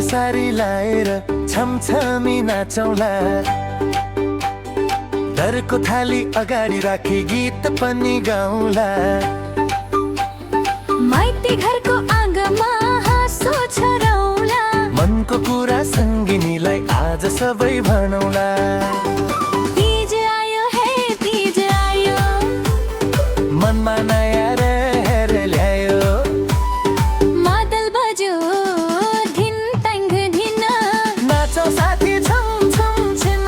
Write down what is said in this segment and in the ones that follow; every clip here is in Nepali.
सारी लाएर छमछमी नाचौला। दरको थाली अगाडि राखी गीत पनि गाउँला। माइती घरको आँगनमा हाँसो छरौला। मनको कुरा सङ्गिनीलाई आज सबै भनौला। तीज आयो हे तीज आयो, मनमा नयाँ रहर ल्यायो। मादल बज्यो धिन तङ्ग धिन, नाचौँ साथी छम छम छिन।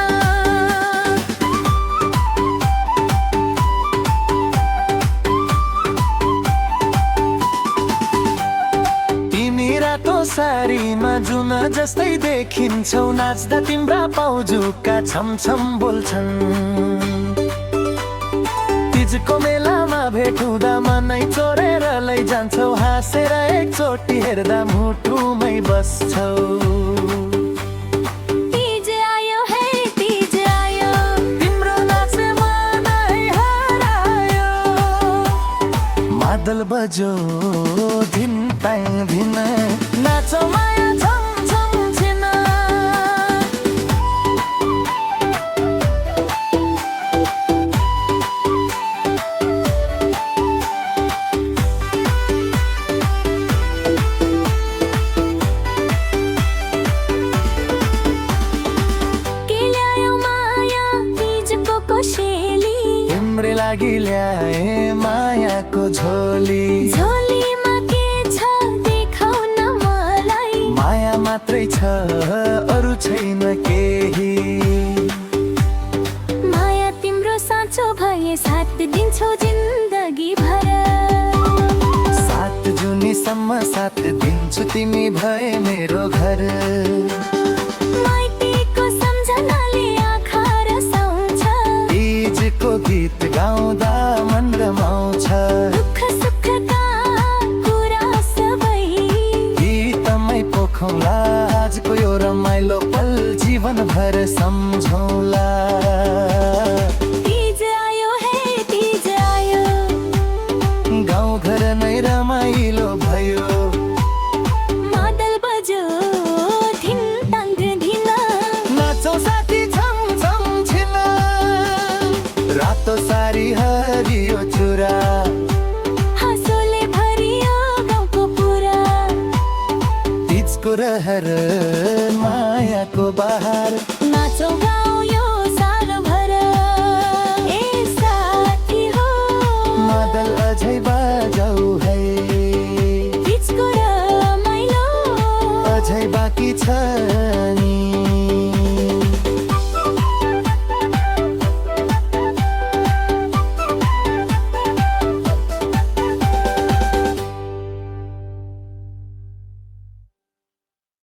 तिमी रातो सारीमा जुन जस्तै देखिन्छौ, नाच्दा तिम्रा पाउजुका छम छम बोल्छन्। तीजको मेलामा भेट हुँदा मनै चोरेर लैजान्छौ, हाँसेर एकचोटि हेर्दा मुटुमै बस्छौ। तीज आयो हे तीज आयो, तिम्रो नाच्ने मनै हरायो। मादल बज्यो धिन ताङ धिन, नाचौ माया छम छम छिन। के ल्यायो माया तीजको कोसेली, तिम्रै लागि ल्याए मायाको झोली। झोलीमा के छ देखाउ न मलाई, माया मात्रै छ अरू छैन केही। माया तिम्रो साँचो भए साथ दिन्छौ जिन्दगी भर। 7 जुनीसम्म साथ दिन्छु, तिमी भए मेरो घर। माइतीको सम्झनाले आँखा रसाउँछ, तीजको गीत गाउँदा मन रमाउँछ। दुःख सुखका कुरा सबै गीतमै पोखौँला, आजको यो रमाइलो पल जीवनभर सम्झौँला। तीज आयो हे तीज आयो, गाउँघर नै रमाइलो भयो। मादल बज्यो धिन तङ्ग धिन, नाचौँ साथी छम छम छिन। रातो सारी हरियो चुरा, हाँसोले भरियो गाउँको पुरा। तीजको रहर मायाको बहार, नाचौ गाउँ यो सालभर। ए साथी हो मादल अझै बजाऊ है, तीजको रमाइलो अझै बाँकी छ